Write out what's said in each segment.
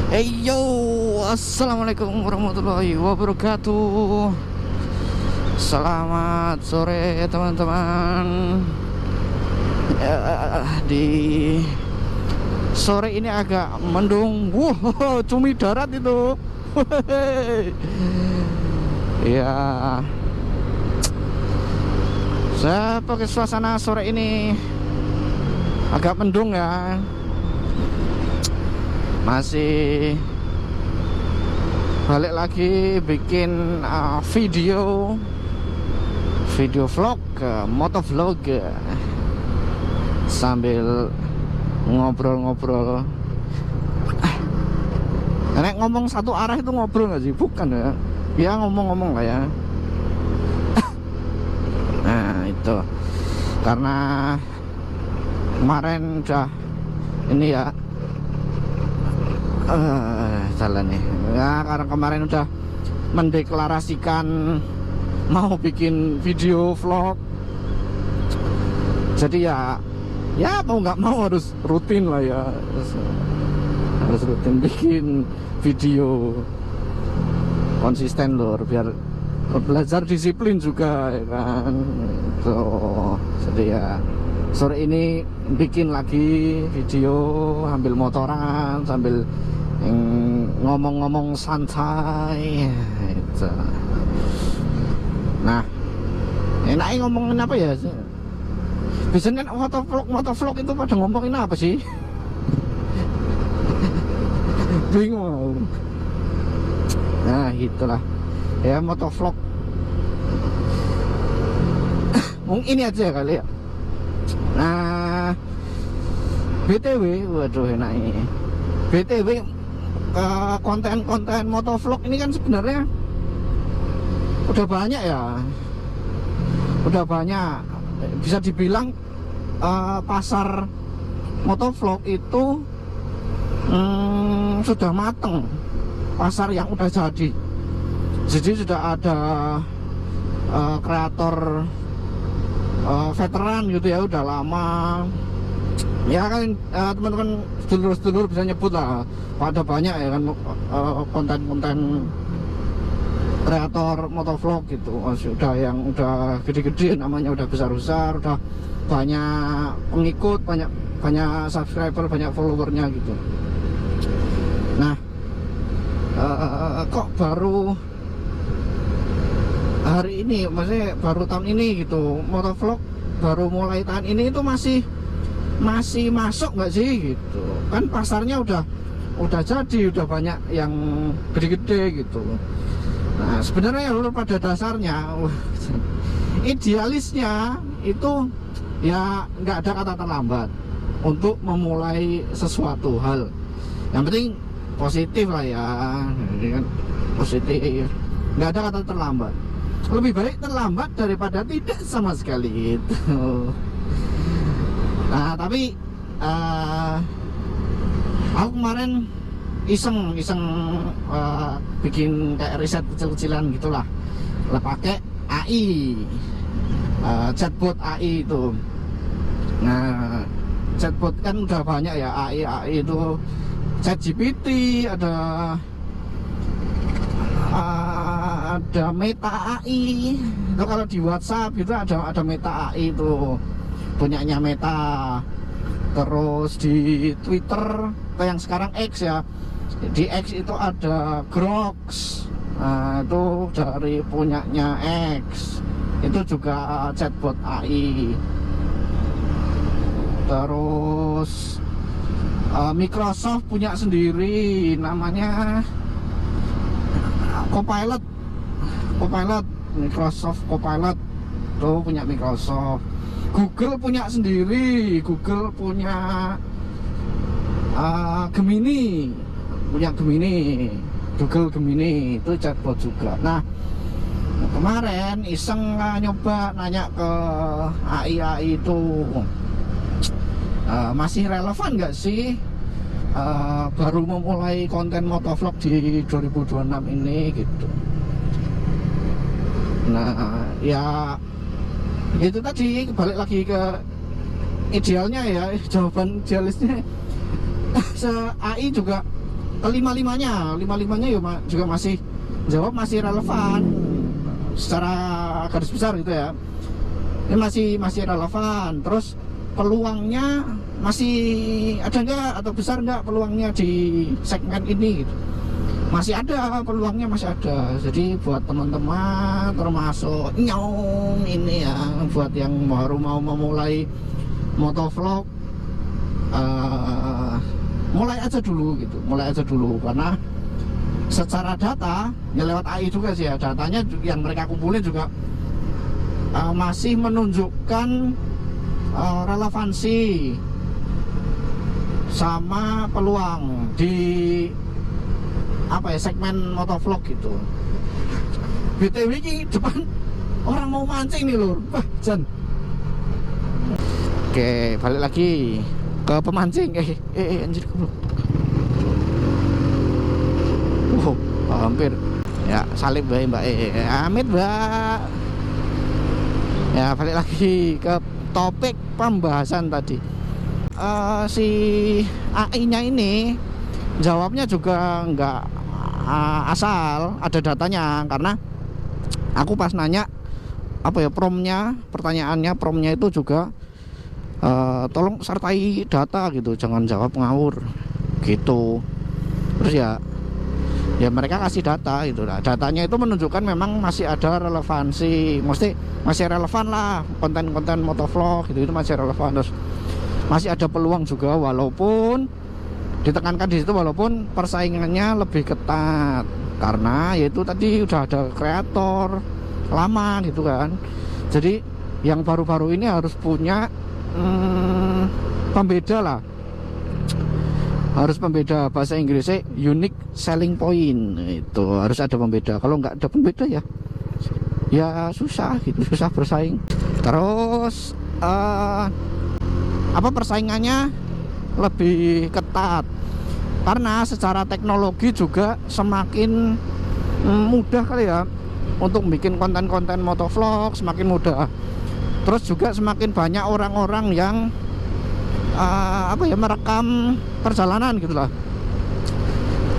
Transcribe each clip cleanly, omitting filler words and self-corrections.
Hey yo, assalamualaikum warahmatullahi wabarakatuh. Selamat sore teman-teman. Di sore ini agak mendung. Wow, cumi darat itu. Ya, saya pakai suasana sore ini agak mendung ya. Masih balik lagi bikin video vlog, motovlog, sambil ngobrol-ngobrol. Nek ngomong satu arah itu ngobrol nggak sih? Bukan ya? Ya ngomong-ngomong lah ya. Nah itu karena kemarin udah ini ya. Jalan nih ya, karena kemarin udah mendeklarasikan mau bikin video vlog, jadi ya mau nggak mau harus rutin lah ya, harus rutin bikin video, konsisten lor, biar belajar disiplin juga ya kan. Jadi ya sore ini bikin lagi video ambil motoran sambil ngomong-ngomong santai itu. Nah, enaknya ngomongin apa ya? Biasanya motovlog itu pada ngomongin apa sih? Bingung. Nah, itulah ya motovlog. Mungkin ini aja kali ya. Nah, BTW, waduh enak ini. BTW, konten-konten motovlog ini kan sebenarnya udah banyak ya, udah banyak. Bisa dibilang pasar motovlog itu sudah mateng, pasar yang udah jadi. Jadi sudah ada kreator veteran gitu ya, udah lama ya kan. Teman-teman sedulur-sedulur bisa nyebut lah, ada banyak ya kan konten-konten kreator motovlog gitu. Sudah yang udah gede-gede namanya, udah besar-besar, udah banyak pengikut, banyak subscriber, banyak followernya gitu. Nah, kok baru hari ini, maksudnya baru tahun ini gitu, motovlog baru mulai tahun ini itu masih masuk nggak sih gitu kan? Pasarnya udah jadi, udah banyak yang gede-gede gitu. Nah sebenarnya pada dasarnya idealisnya itu ya nggak ada kata terlambat untuk memulai sesuatu hal. Yang penting positif lah ya, positif, nggak ada kata terlambat. Lebih baik terlambat daripada tidak sama sekali gitu. Nah tapi aku kemarin iseng bikin kayak riset kecil-kecilan gitulah, pakai AI, chatbot AI itu. Nah chatbot kan udah banyak ya, AI itu ChatGPT, ada Meta AI itu. Kalau di WhatsApp itu ada Meta AI itu, punyanya Meta. Terus di Twitter, yang sekarang X ya, di X itu ada Grox, nah, itu dari punyanya X, itu juga chatbot AI. Terus Microsoft punya sendiri, namanya Copilot, Microsoft Copilot, tuh punya Microsoft. Google punya sendiri, Google punya Gemini, Google Gemini itu chatbot juga. Nah kemarin iseng nyoba nanya ke AI itu, masih relevan nggak sih baru memulai konten motovlog di 2026 ini gitu. Nah ya itu tadi, balik lagi ke idealnya ya, jawaban idealisnya AI juga kelima-limanya ya juga masih jawab, masih relevan secara garis besar gitu ya. Ini masih relevan. Terus peluangnya masih ada nggak atau besar nggak peluangnya di segmen ini gitu. Masih ada peluangnya, masih ada. Jadi buat teman-teman termasuk nyong ini ya, buat yang baru mau memulai motovlog, mulai aja dulu karena secara data ya lewat AI juga sih ya, datanya yang mereka kumpulin juga masih menunjukkan relevansi sama peluang di apa ya, segmen motovlog gitu. BTW ini depan orang mau mancing nih lur. Wah, Jan. Oke, balik lagi ke pemancing. Anjir goblok. Hampir. Ya, salib bae Mbak. Amit, Mbak. Ya, balik lagi ke topik pembahasan tadi. Si AI-nya ini jawabnya juga nggak asal, ada datanya. Karena aku pas nanya apa ya, promptnya itu juga tolong sertai data gitu, jangan jawab ngawur gitu. Terus ya mereka kasih data gitu lah. Datanya itu menunjukkan memang masih ada relevansi, masih relevan lah konten-konten motovlog gitu, itu masih relevan. Terus masih ada peluang juga, walaupun ditekankan di situ, walaupun persaingannya lebih ketat karena yaitu tadi udah ada kreator lama gitu kan. Jadi yang baru-baru ini harus punya pembeda lah, harus pembeda, bahasa Inggrisnya unique selling point, itu harus ada pembeda. Kalau nggak ada pembeda ya susah gitu, susah bersaing. Terus persaingannya lebih ketat karena secara teknologi juga semakin mudah kali ya untuk bikin konten-konten motovlog, semakin mudah. Terus juga semakin banyak orang-orang yang merekam perjalanan gitu lah,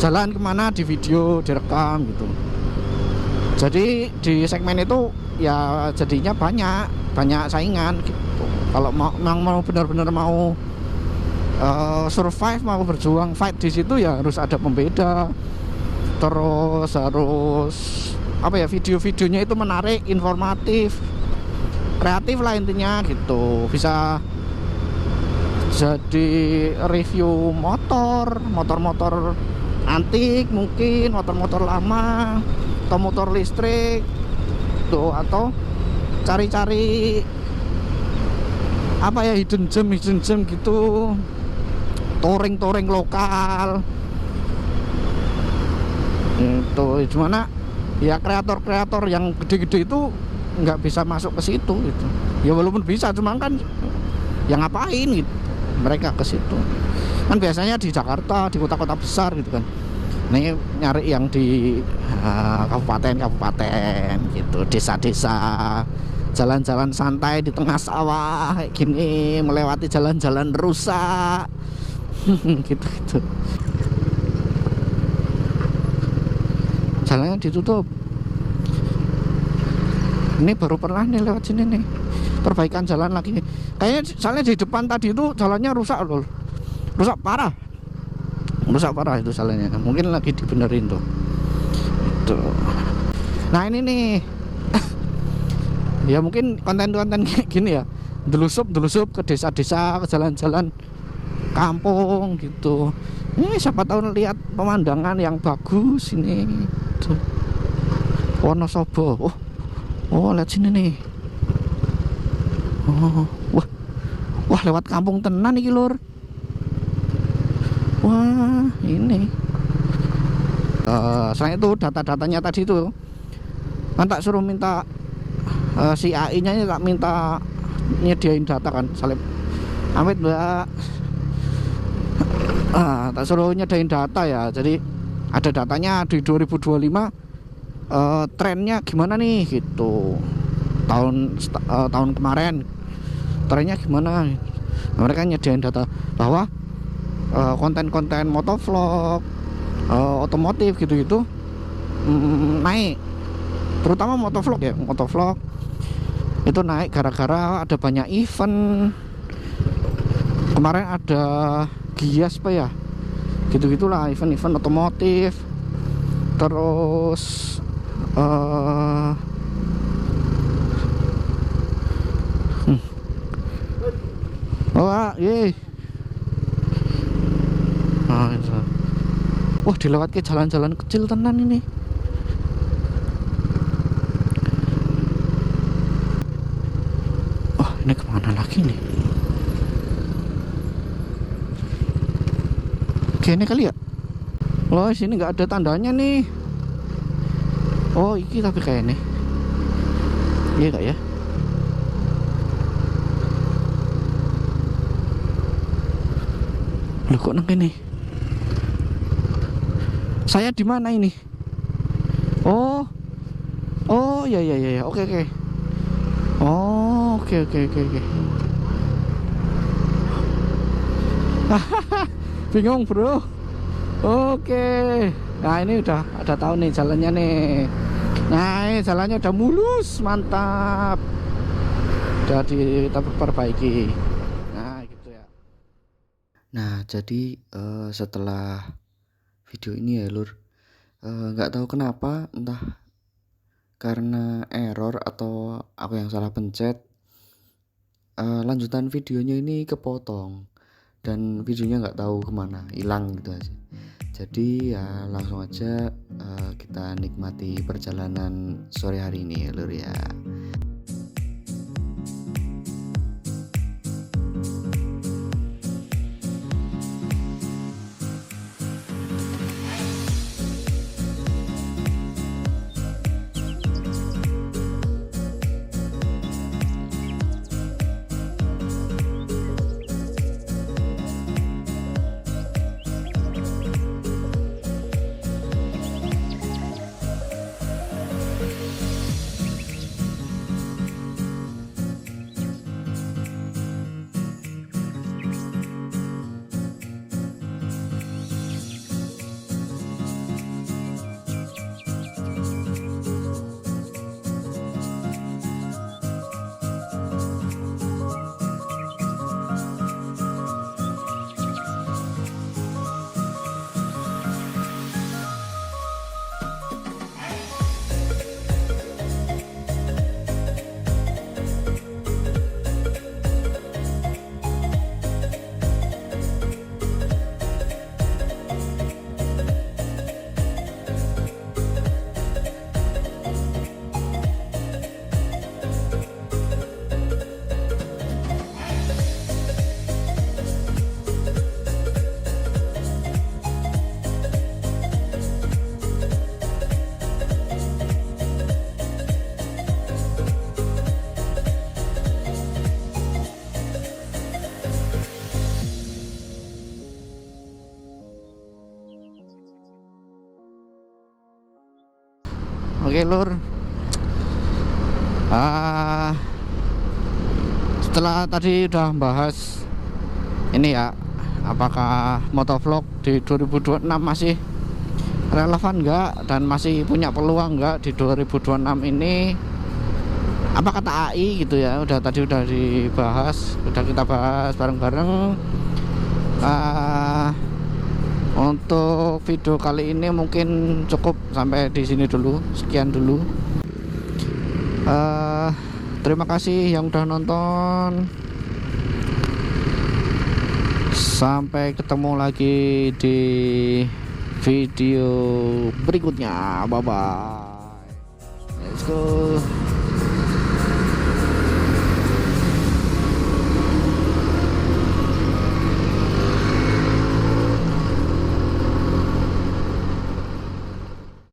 jalan kemana di video, direkam gitu. Jadi di segmen itu ya jadinya banyak saingan gitu. Kalau mau benar-benar mau survive, mau berjuang, fight di situ ya harus ada pembeda. Terus harus video-videonya itu menarik, informatif, kreatif lah intinya gitu. Bisa jadi review motor antik mungkin, motor lama, atau motor listrik tuh, atau cari-cari hidden gem gitu, touring lokal itu. Gimana ya, kreator yang gede-gede itu nggak bisa masuk ke situ gitu ya, walaupun bisa, cuma kan yang ngapain gitu mereka ke situ kan. Biasanya di Jakarta, di kota-kota besar gitu kan. Ini nyari yang di kabupaten gitu, desa-desa, jalan-jalan santai di tengah sawah kayak gini, melewati jalan-jalan rusak gitu. Jalannya ditutup. Ini baru pernah nih lewat sini nih, perbaikan jalan lagi nih. Kayaknya soalnya di depan tadi itu jalannya rusak loh, rusak parah itu jalannya. Mungkin lagi dibenerin tuh itu. Nah ini nih ya mungkin konten-konten kayak gini ya, delusup ke desa-desa, ke jalan-jalan kampung gitu. Ini siapa tahu lihat pemandangan yang bagus ini tuh. Wonosobo. Oh lihat sini nih. Wah lewat kampung tenan iki lur. Wah ini selain itu data-datanya tadi itu kan tak suruh minta si AI nya tak minta nyediain data kan, salib Amit Mbak. Tak suruh nyediain data ya. Jadi ada datanya di 2025, trennya gimana nih gitu, tahun kemarin trennya gimana. Mereka nyediain data bahwa konten-konten motovlog otomotif gitu-gitu naik, terutama motovlog ya, motovlog itu naik gara-gara ada banyak event. Kemarin ada Gias apa ya, gitu-gitulah, event-event otomotif. Terus ye. Wah, dilewat ke jalan-jalan kecil tenan ini. Oh, ini kemana lagi nih? Oke, ini kali ya. Oh, sini nggak ada tandanya nih. Oh, iki tapi kayak ini. Iya nggak ya? Loh, kok nang ini? Saya di mana ini? Oh, oh ya ya ya, oke oke. Oh, oke oke oke oke. Bingung bro. Oke. Nah ini udah ada tahu nih jalannya nih. Nah ini jalannya udah mulus, mantap. Udah diperbaiki. Nah gitu ya. Nah jadi setelah video ini ya lur, nggak tahu kenapa, entah karena error atau aku yang salah pencet, lanjutan videonya ini kepotong dan videonya nggak tahu kemana, hilang gitu aja. Jadi ya langsung aja kita nikmati perjalanan sore hari ini ya lur ya. Oke lur, setelah tadi udah bahas ini ya, apakah motovlog di 2026 masih relevan enggak dan masih punya peluang enggak di 2026 ini, apa kata AI gitu ya. Tadi udah dibahas, udah kita bahas bareng-bareng. Untuk video kali ini mungkin cukup sampai di sini dulu, sekian dulu. Terima kasih yang udah nonton. Sampai ketemu lagi di video berikutnya. Bye bye. Let's go.